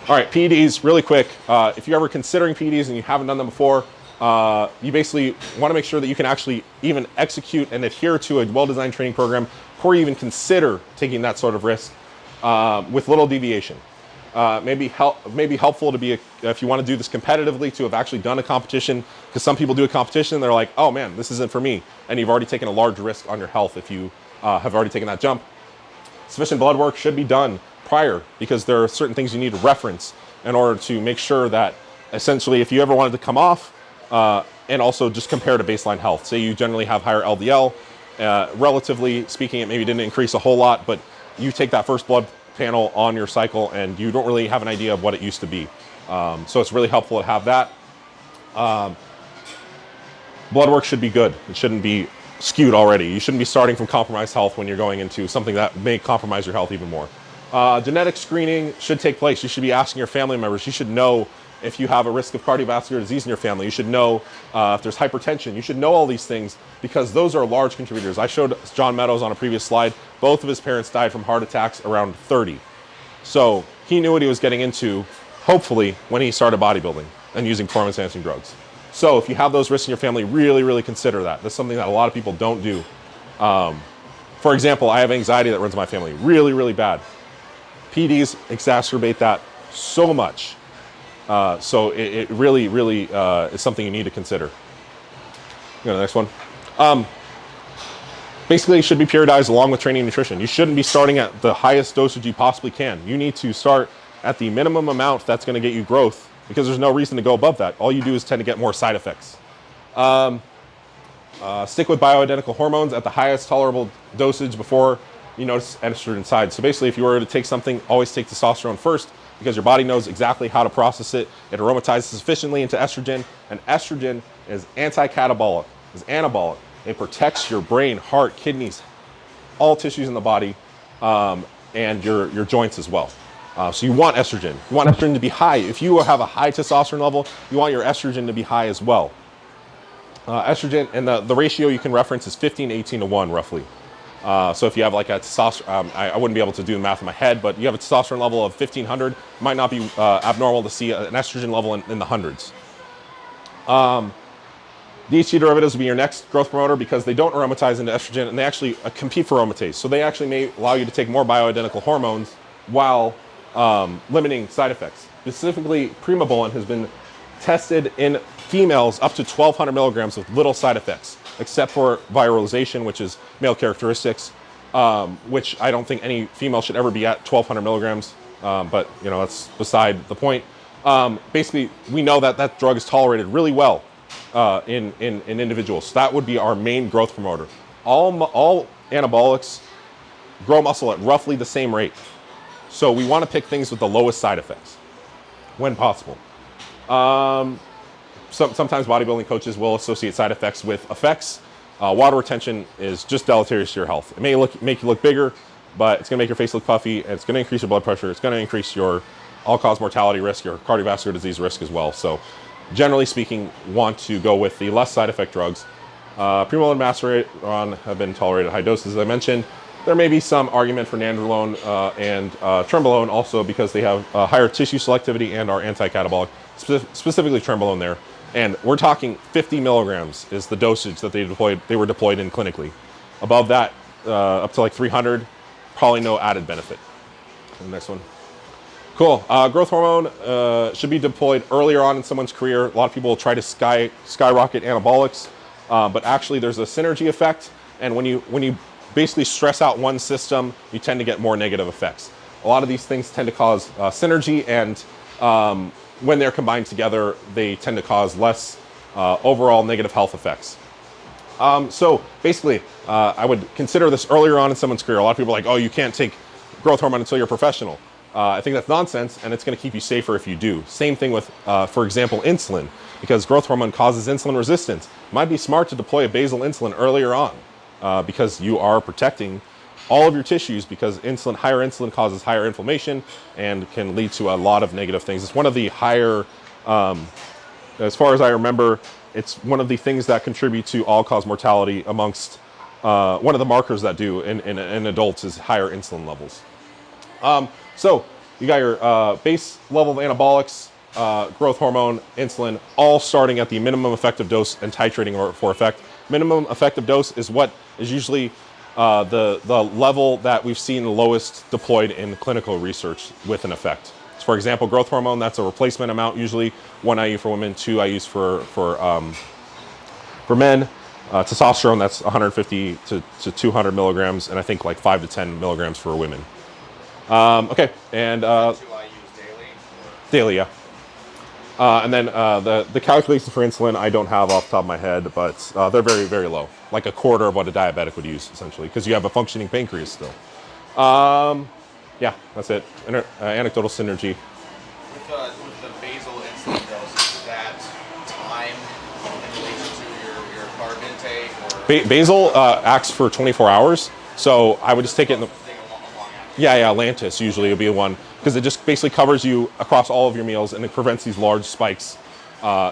All right, PEDs, really quick. If you're ever considering PEDs and you haven't done them before, you basically want to make sure that you can actually even execute and adhere to a well-designed training program before you even consider taking that sort of risk with little deviation. Maybe helpful to be, if you want to do this competitively, to have actually done a competition, because some people do a competition and they're like, oh man, this isn't for me. And you've already taken a large risk on your health if you have already taken that jump. Sufficient blood work should be done prior, because there are certain things you need to reference in order to make sure that essentially if you ever wanted to come off, and also just compare to baseline health. Say you generally have higher LDL, relatively speaking, it maybe didn't increase a whole lot, but you take that first blood panel on your cycle and you don't really have an idea of what it used to be. So it's really helpful to have that. Blood work should be good. It shouldn't be skewed already. You shouldn't be starting from compromised health when you're going into something that may compromise your health even more. Genetic screening should take place. You should be asking your family members. You should know if you have a risk of cardiovascular disease in your family. You should know if there's hypertension. You should know all these things, because those are large contributors. I showed John Meadows on a previous slide. Both of his parents died from heart attacks around 30. So he knew what he was getting into, hopefully, when he started bodybuilding and using performance-enhancing drugs. So if you have those risks in your family, really, really consider that. That's something that a lot of people don't do. For example, I have anxiety that runs in my family really, really bad. PEDs exacerbate that so much. So it really, really is something you need to consider. Go to the next one. Basically, it should be periodized along with training and nutrition. You shouldn't be starting at the highest dosage you possibly can. You need to start at the minimum amount that's going to get you growth, because there's no reason to go above that. All you do is tend to get more side effects. Stick with bioidentical hormones at the highest tolerable dosage before you notice estrogen side. So basically, if you were to take something, always take testosterone first, because your body knows exactly how to process it. It aromatizes sufficiently into estrogen, and estrogen is anti-catabolic, is anabolic. It protects your brain, heart, kidneys, all tissues in the body, and your joints as well. So you want estrogen. You want estrogen to be high. If you have a high testosterone level, you want your estrogen to be high as well. Estrogen, and the ratio you can reference is 15 to 18 to 1, roughly. So if you have like a testosterone, I wouldn't be able to do the math in my head, but you have a testosterone level of 1500, it might not be abnormal to see an estrogen level in the hundreds. DHT derivatives will be your next growth promoter, because they don't aromatize into estrogen, and they actually compete for aromatase. So they actually may allow you to take more bioidentical hormones while limiting side effects. Specifically, primobolan has been tested in females up to 1200 milligrams with little side effects, except for viralization, which is male characteristics, which I don't think any female should ever be at 1200 milligrams, but you know, that's beside the point. Basically, we know that that drug is tolerated really well in individuals. So that would be our main growth promoter. All anabolics grow muscle at roughly the same rate. So we want to pick things with the lowest side effects when possible. Sometimes bodybuilding coaches will associate side effects with effects. Water retention is just deleterious to your health. It may make you look bigger, but it's going to make your face look puffy, and it's going to increase your blood pressure. It's going to increase your all-cause mortality risk, your cardiovascular disease risk as well. So generally speaking, want to go with the less side effect drugs. Primobolan and Masteron have been tolerated at high doses, as I mentioned. There may be some argument for nandrolone and trenbolone also, because they have higher tissue selectivity and are anti-catabolic, specifically trenbolone there. And we're talking 50 milligrams is the dosage that they were deployed in clinically. Above that, up to like 300, probably no added benefit. And the next one. Cool. Growth hormone should be deployed earlier on in someone's career. A lot of people will try to skyrocket anabolics, but actually there's a synergy effect. And when you basically stress out one system, you tend to get more negative effects. A lot of these things tend to cause synergy, and when they're combined together, they tend to cause less overall negative health effects. So basically, I would consider this earlier on in someone's career. A lot of people are like, oh, you can't take growth hormone until you're a professional. I think that's nonsense, and it's going to keep you safer if you do. Same thing with, for example, insulin, because growth hormone causes insulin resistance. It might be smart to deploy a basal insulin earlier on, because you are protecting all of your tissues, because higher insulin causes higher inflammation and can lead to a lot of negative things. It's one of the higher, as far as I remember, it's one of the things that contribute to all-cause mortality amongst, one of the markers that do in adults is higher insulin levels. So you got your base level of anabolics, growth hormone, insulin, all starting at the minimum effective dose and titrating for effect. Minimum effective dose is what is usually the level that we've seen the lowest deployed in clinical research with an effect. So for example, growth hormone, that's a replacement amount, usually 1 IU for women, 2 IUs for men. Testosterone, that's 150 to 200 milligrams, and I think like 5 to 10 milligrams for women. Okay, and 2 IUs daily? daily, yeah. And then the calculations for insulin, I don't have off the top of my head, but they're very, very low. Like a quarter of what a diabetic would use, essentially, because you have a functioning pancreas still. Yeah, that's it. Anecdotal synergy. With the basal insulin dose, is that time in relation to your carb intake? Or Basal acts for 24 hours, so I would just take it in the... Yeah, Lantus usually will be the one, because it just basically covers you across all of your meals and it prevents these large spikes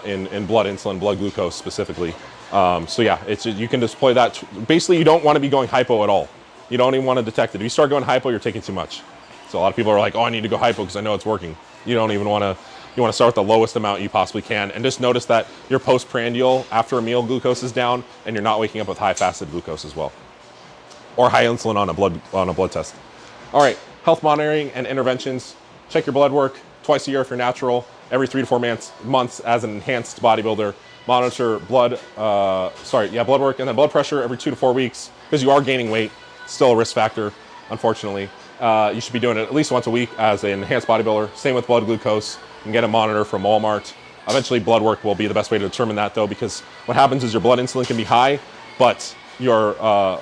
in blood insulin, blood glucose specifically. So yeah, you can deploy that. Basically, you don't want to be going hypo at all. You don't even want to detect it. If you start going hypo, you're taking too much. So a lot of people are like, oh, I need to go hypo because I know it's working. You don't even want to. You want to start with the lowest amount you possibly can, and just notice that your postprandial after a meal glucose is down, and you're not waking up with high fasted glucose as well, or high insulin on a blood test. All right, health monitoring and interventions. Check your blood work twice a year if you're natural, every 3 to 4 months as an enhanced bodybuilder. Monitor blood work, and then blood pressure every 2 to 4 weeks, because you are gaining weight, still a risk factor, unfortunately. You should be doing it at least once a week as an enhanced bodybuilder. Same with blood glucose. You can get a monitor from Walmart. Eventually, blood work will be the best way to determine that, though, because what happens is your blood insulin can be high, but your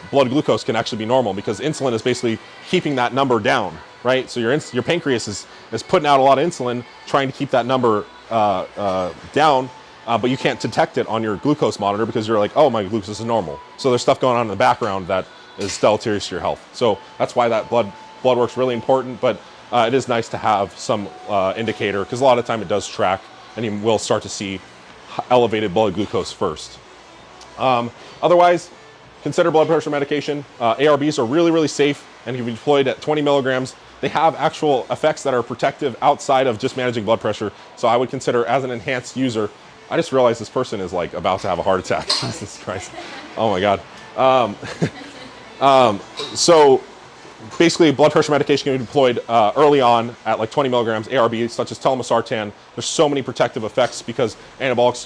blood glucose can actually be normal, because insulin is basically keeping that number down, right? So your pancreas is putting out a lot of insulin, trying to keep that number down, but you can't detect it on your glucose monitor because you're like, oh, my glucose is normal. So there's stuff going on in the background that is deleterious to your health. So that's why that blood work's really important, but it is nice to have some indicator, because a lot of the time it does track, and you will start to see elevated blood glucose first. Otherwise, consider blood pressure medication. ARBs are really, really safe and can be deployed at 20 milligrams. They have actual effects that are protective outside of just managing blood pressure. So I would consider, as an enhanced user, I just realized this person is like about to have a heart attack. Jesus Christ. Oh my God. So basically, blood pressure medication can be deployed early on at like 20 milligrams. ARBs such as telmisartan. There's so many protective effects because anabolics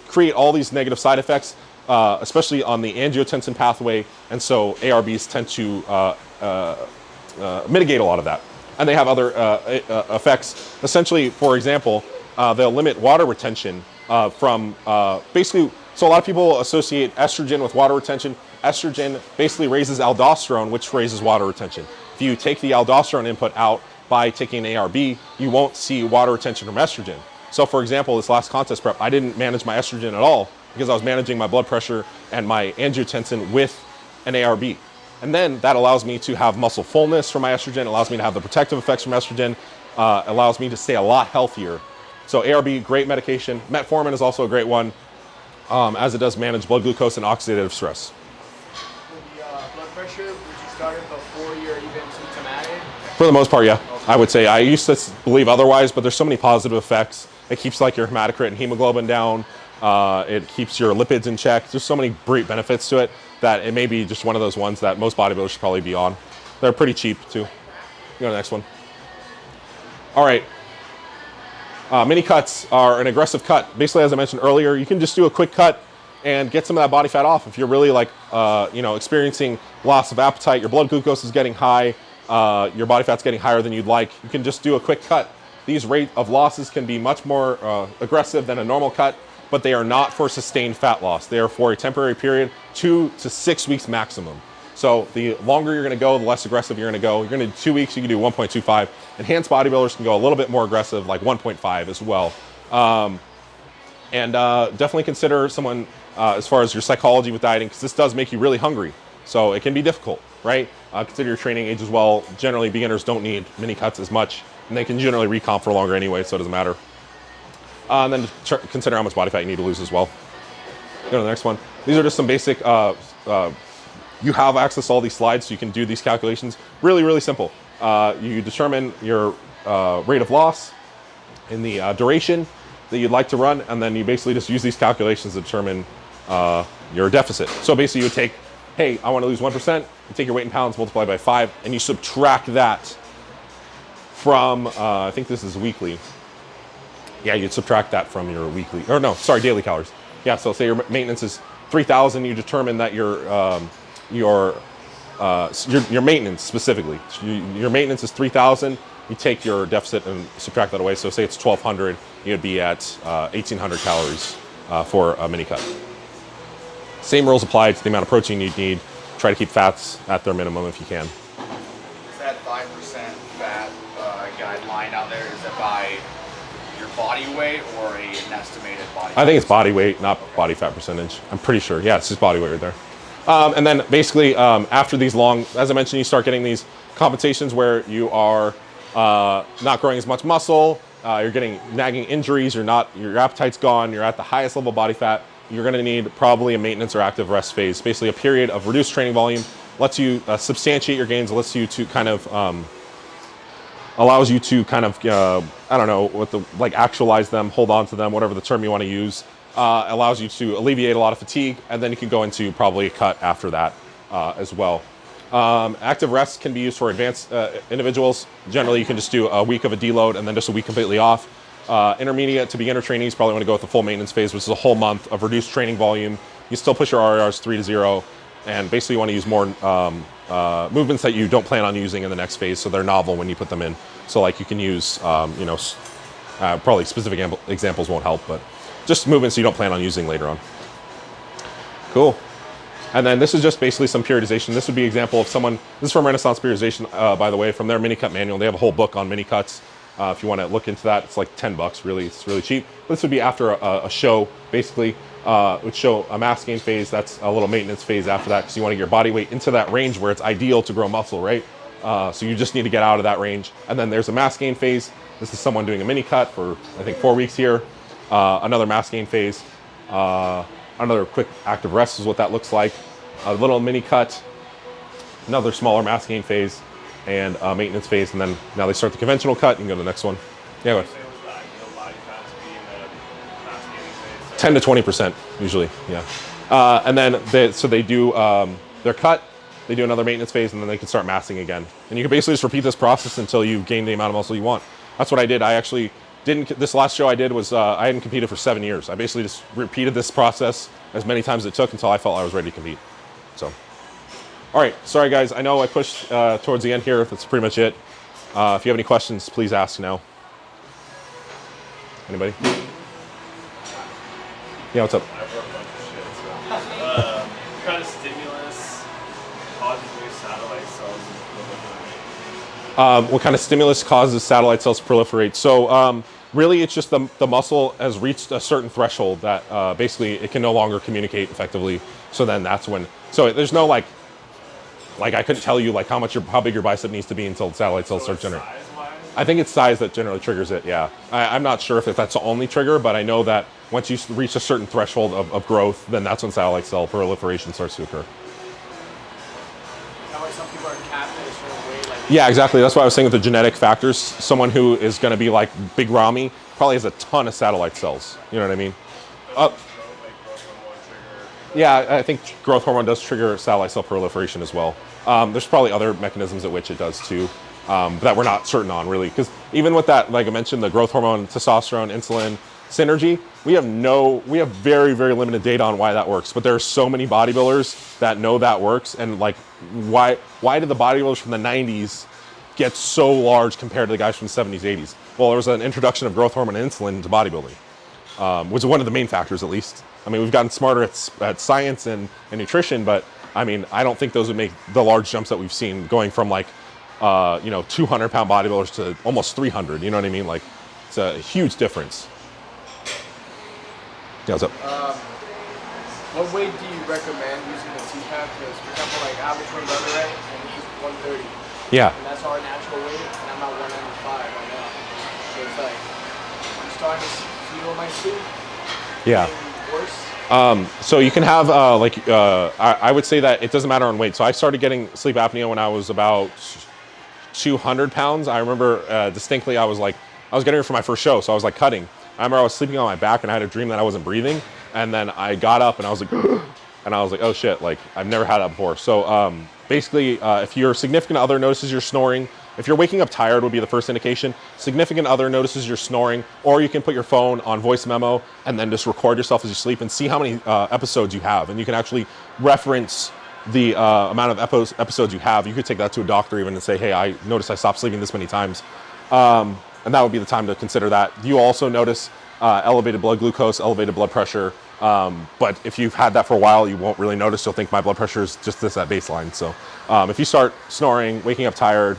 create all these negative side effects, especially on the angiotensin pathway, and so ARBs tend to mitigate a lot of that. And they have other effects. Essentially, for example, they'll limit water retention from basically. So a lot of people associate estrogen with water retention. Estrogen basically raises aldosterone, which raises water retention. If you take the aldosterone input out by taking an ARB, you won't see water retention from estrogen. So for example, this last contest prep, I didn't manage my estrogen at all because I was managing my blood pressure and my angiotensin with an ARB. And then that allows me to have muscle fullness from my estrogen, allows me to have the protective effects from estrogen, allows me to stay a lot healthier. So ARB, great medication. Metformin is also a great one, as it does manage blood glucose and oxidative stress. Blood pressure, would you start it before you're even symptomatic? For the most part, yeah. I would say I used to believe otherwise, but there's so many positive effects. It keeps like your hematocrit and hemoglobin down. It keeps your lipids in check. There's so many great benefits to it that it may be just one of those ones that most bodybuilders should probably be on. They're pretty cheap too. Go to the next one. All right. Mini cuts are an aggressive cut. Basically, as I mentioned earlier, you can just do a quick cut and get some of that body fat off. If you're really like, experiencing loss of appetite, your blood glucose is getting high, your body fat's getting higher than you'd like, you can just do a quick cut. These rate of losses can be much more aggressive than a normal cut, but they are not for sustained fat loss. They are for a temporary period, 2 to 6 weeks maximum. So the longer you're gonna go, the less aggressive you're gonna go. You're gonna do 2 weeks, you can do 1.25. Enhanced bodybuilders can go a little bit more aggressive, like 1.5 as well. Definitely consider someone as far as your psychology with dieting, because this does make you really hungry. So it can be difficult, right? Consider your training age as well. Generally, beginners don't need mini cuts as much, and they can generally recomp for longer anyway, so it doesn't matter. And then consider how much body fat you need to lose as well. Go to the next one. These are just some basic, you have access to all these slides, so you can do these calculations. Really, really simple. You determine your rate of loss and the duration that you'd like to run, and then you basically just use these calculations to determine your deficit. So basically you would take, hey, I want to lose 1%, you take your weight in pounds, multiply by 5, and you subtract that from, I think this is weekly. Yeah, you'd subtract that from your weekly, or no, sorry, daily calories. Yeah, so say your maintenance is 3,000, you determine that your maintenance specifically, your maintenance is 3,000, you take your deficit and subtract that away. So say it's 1,200, you'd be at 1,800 calories for a mini cut. Same rules apply to the amount of protein you'd need. Try to keep fats at their minimum if you can. Is that 5% fat guideline out there, is it by your body weight or an estimated body fat? I think it's body weight, not body fat percentage. I'm pretty sure. Yeah, it's just body weight right there. And then basically after these long, as I mentioned, you start getting these compensations where you are not growing as much muscle, you're getting nagging injuries, your appetite's gone, you're at the highest level of body fat. You're going to need probably a maintenance or active rest phase, basically a period of reduced training volume, lets you substantiate your gains, lets you to kind of allows you to kind of I don't know what actualize them, hold on to them, whatever the term you want to use. Allows you to alleviate a lot of fatigue, and then you can go into probably a cut after that as well. Active rest can be used for advanced individuals. Generally, you can just do a week of a deload and then just a week completely off. Intermediate to beginner trainees probably want to go with the full maintenance phase, which is a whole month of reduced training volume. You still push your RIRs 3 to 0, and basically you want to use more movements that you don't plan on using in the next phase, so they're novel when you put them in. So like you can use, probably specific examples won't help, but just movements you don't plan on using later on. Cool. And then this is just basically some periodization. This would be an example of someone, this is from Renaissance Periodization, by the way, from their mini cut manual. They have a whole book on mini cuts. If you want to look into that, it's like $10 really. It's really cheap. This would be after a show, basically. It would show a mass gain phase. That's a little maintenance phase after that, because you want to get your body weight into that range where it's ideal to grow muscle, right? So you just need to get out of that range. And then there's a mass gain phase. This is someone doing a mini cut for, I think, 4 weeks here. Another mass gain phase. Another quick active rest is what that looks like. A little mini cut. Another smaller mass gain phase. And maintenance phase, and then now they start the conventional cut. You can go to the next one. Yeah, go ahead. 10 to 20% usually, yeah. And then they do their cut, they do another maintenance phase, and then they can start massing again. And you can basically just repeat this process until you gain the amount of muscle you want. That's what I did. I actually didn't, this last show I did was, I hadn't competed for 7 years. I basically just repeated this process as many times as it took until I felt I was ready to compete, so. All right, sorry guys, I know I pushed towards the end here. That's pretty much it. If you have any questions, please ask now. Anybody? Yeah, what's up? I've worked a bunch of shit, so. What kind of stimulus causes new satellite cells to proliferate? What kind of stimulus causes satellite cells to proliferate? So really it's just the muscle has reached a certain threshold that basically it can no longer communicate effectively. So then that's when, so there's no like I couldn't tell you like how big your bicep needs to be until satellite cells start generating. I think it's size that generally triggers it, yeah. I'm not sure if that's the only trigger, but I know that once you reach a certain threshold of growth, then that's when satellite cell proliferation starts to occur. That way some people are capped at a certain weight. Yeah, exactly. That's why I was saying with the genetic factors. Someone who is going to be like Big Ramy probably has a ton of satellite cells. You know what I mean? Yeah, I think growth hormone does trigger satellite cell proliferation as well. There's probably other mechanisms at which it does too, that we're not certain on really. Because even with that, like I mentioned, the growth hormone, testosterone, insulin synergy, we have very, very limited data on why that works. But there are so many bodybuilders that know that works, and like why did the bodybuilders from the 90s get so large compared to the guys from the 70s, 80s? Well, there was an introduction of growth hormone and insulin into bodybuilding, which is one of the main factors at least. I mean, we've gotten smarter at science and nutrition, but I mean, I don't think those would make the large jumps that we've seen going from like, 200-pound bodybuilders to almost 300. You know what I mean? Like, it's a huge difference. Yeah, what's up? What weight do you recommend using the CPAP? Because, for example, like I have a twin brother, right? And he's 130. Yeah. And that's our natural weight, and I'm at 195 right now. So it's like, I'm starting to feel my suit. Yeah. Worse. So you can have I would say that it doesn't matter on weight. So I started getting sleep apnea when I was about 200 pounds. I remember distinctly, I was getting ready for my first show, so I was like cutting. I remember I was sleeping on my back and I had a dream that I wasn't breathing, and then I got up and I was like, and I was like, oh shit, like I've never had that before. So basically, if your significant other notices you're snoring, if you're waking up tired would be the first indication. Significant other notices you're snoring, or you can put your phone on voice memo and then just record yourself as you sleep and see how many episodes you have, and you can actually reference the amount of episodes you have. You could take that to a doctor even and say, hey, I noticed I stopped sleeping this many times. And that would be the time to consider that. You also notice elevated blood glucose, elevated blood pressure. But if you've had that for a while, you won't really notice. You'll think my blood pressure is just this at baseline. So if you start snoring, waking up tired,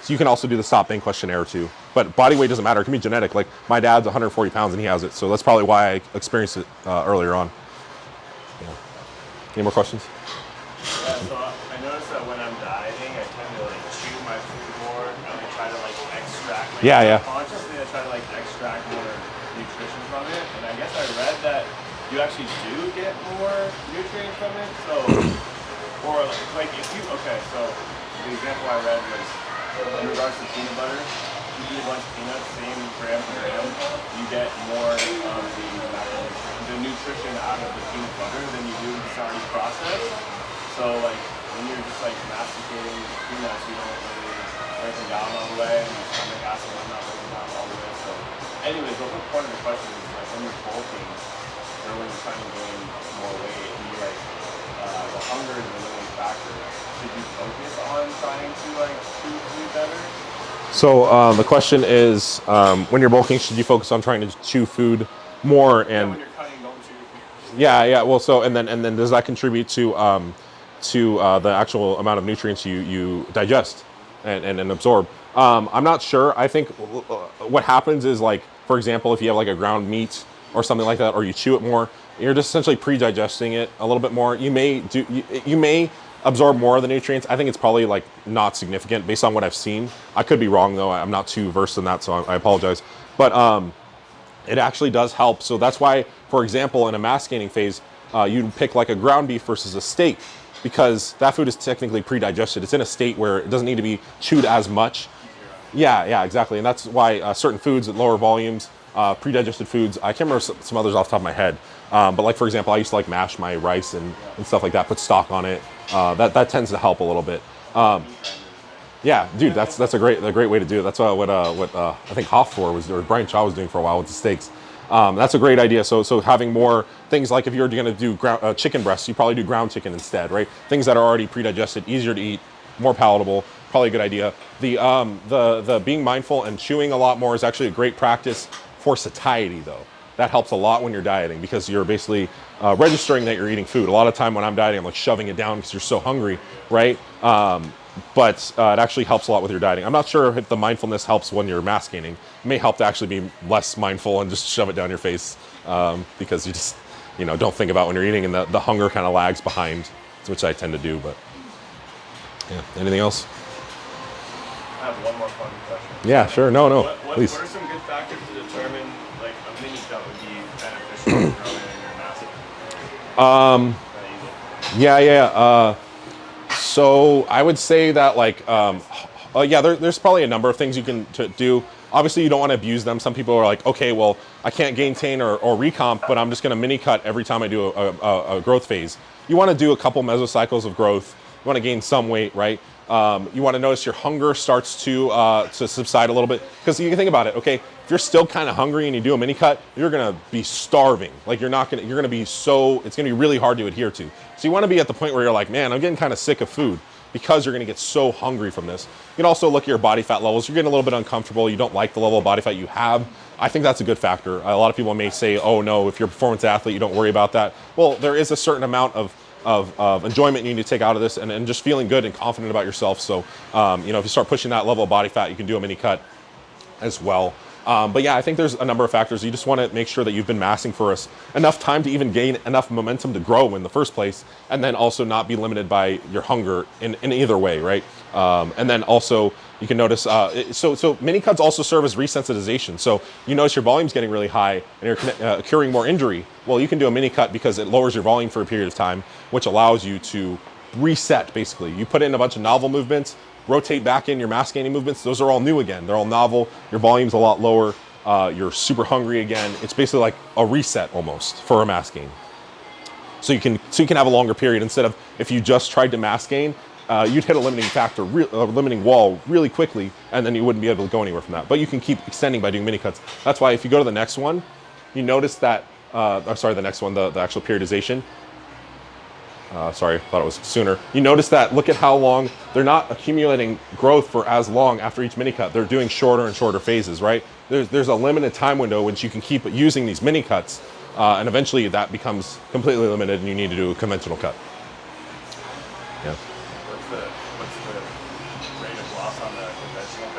you can also do the stop pain questionnaire too. But body weight doesn't matter. It can be genetic. Like my dad's 140 pounds and he has it. So that's probably why I experienced it earlier on. Yeah. Any more questions? Yeah, so I noticed that when I'm dieting, I tend to like chew my food more and I try to like extract. Like, Yeah. consciously, I try to like extract more nutrition from it. And I guess I read that you actually do get more nutrients from it. So, or like if you, okay, so the example I read was in regards to peanut butter, you eat a bunch of peanuts, same gram per gram, you get more of the nutrition out of the peanut butter than you do if it's already processed. So like when you're just like masticating peanuts, you don't really break them down all the way, and your stomach acid will not break them down all the way. So anyways, the whole point of the question is like when you're bulking or when you're trying to gain more weight and you're like the hunger is the limiting factor, should you focus on trying to like chew food better? So the question is, when you're bulking, should you focus on trying to chew food more? And When you're cutting, don't chew. yeah. Well, so and then does that contribute to the actual amount of nutrients you digest and absorb? I'm not sure. I think what happens is, like, for example, if you have like a ground meat or something like that, or you chew it more, you're just essentially pre-digesting it a little bit more. You may absorb more of the nutrients. I think it's probably like not significant based on what I've seen. I could be wrong though. I'm not too versed in that, so I apologize. But it actually does help. So that's why, for example, in a mass gaining phase, you'd pick like a ground beef versus a steak, because that food is technically pre-digested. It's in a state where it doesn't need to be chewed as much. Yeah, exactly. And that's why certain foods at lower volumes, pre-digested foods, I can't remember some others off the top of my head. But like, for example, I used to like mash my rice and stuff like that, put stock on it. That tends to help a little bit. Yeah, dude, that's a great way to do it. That's what I think Hofffor was, or Brian Shaw was doing for a while with the steaks. That's a great idea. So having more things, like if you're going to do chicken breasts, you probably do ground chicken instead, right? Things that are already pre-digested, easier to eat, more palatable, probably a good idea. The being mindful and chewing a lot more is actually a great practice for satiety, though. That helps a lot when you're dieting, because you're basically registering that you're eating food. A lot of time when I'm dieting, I'm like shoving it down because you're so hungry, right? But it actually helps a lot with your dieting. I'm not sure if the mindfulness helps when you're mass gaining. It may help to actually be less mindful and just shove it down your face, because you just, don't think about when you're eating, and the hunger kind of lags behind, which I tend to do. But yeah, anything else? I have one more fun question. Yeah, sure. No, please. What are some good factors to determine like a mini cut would be beneficial for growing in your mass? Yeah. So I would say that there's probably a number of things you can do. Obviously, you don't want to abuse them. Some people are like, okay, well, I can't gain or recomp, but I'm just going to mini cut every time I do a growth phase. You want to do a couple mesocycles of growth. You want to gain some weight, right? You want to notice your hunger starts to subside a little bit, because you can think about it. Okay, if you're still kind of hungry and you do a mini cut, you're gonna be starving. Like you're gonna be it's gonna be really hard to adhere to. So you want to be at the point where you're like, man, I'm getting kind of sick of food, because you're gonna get so hungry from this. You can also look at your body fat levels. You're getting a little bit uncomfortable. You don't like the level of body fat you have. I think that's a good factor. A lot of people may say, oh no, if you're a performance athlete, you don't worry about that. Well, there is a certain amount of enjoyment you need to take out of this, and just feeling good and confident about yourself. So, if you start pushing that level of body fat, you can do a mini cut as well. But yeah, I think there's a number of factors. You just want to make sure that you've been massing for enough time to even gain enough momentum to grow in the first place, and then also not be limited by your hunger in either way, right? And then also you can notice, so mini cuts also serve as resensitization. So you notice your volume's getting really high and you're curing more injury. Well, you can do a mini cut because it lowers your volume for a period of time, which allows you to reset, basically. You put in a bunch of novel movements, rotate back in your mass gaining movements. Those are all new again. They're all novel. Your volume's a lot lower. You're super hungry again. It's basically like a reset almost for a mass gain. So you can have a longer period instead of if you just tried to mass gain, you'd hit a limiting factor, limiting wall really quickly, and then you wouldn't be able to go anywhere from that. But you can keep extending by doing mini cuts. That's why if you go to the next one, you notice that, the next one, the actual periodization. Sorry, I thought it was sooner. You notice that, look at how long, they're not accumulating growth for as long after each mini cut. They're doing shorter and shorter phases, right? There's a limited time window which you can keep using these mini cuts, and eventually that becomes completely limited and you need to do a conventional cut. Yeah. What's the rate of loss on the conventional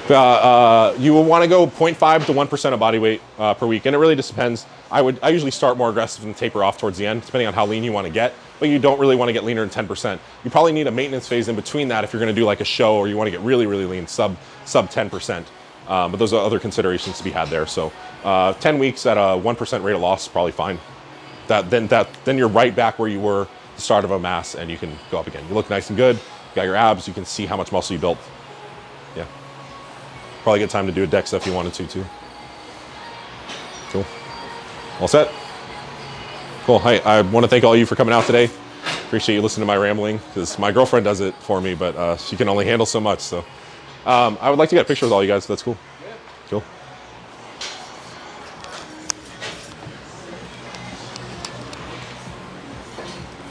cut? You will want to go 0.5 to 1% of body weight per week, and it really just depends. I usually start more aggressive and taper off towards the end, depending on how lean you want to get. But you don't really want to get leaner than 10%. You probably need a maintenance phase in between that if you're going to do like a show or you want to get really, really lean, sub 10%. But those are other considerations to be had there. So 10 weeks at a 1% rate of loss is probably fine. Then you're right back where you were at the start of a mass, and you can go up again. You look nice and good. You got your abs. You can see how much muscle you built. Yeah. Probably a good time to do a DEXA if you wanted to too. Cool. All set? Cool. Hi, I want to thank all of you for coming out today. Appreciate you listening to my rambling, because my girlfriend does it for me, but she can only handle so much. So I would like to get a picture with all you guys, if that's cool.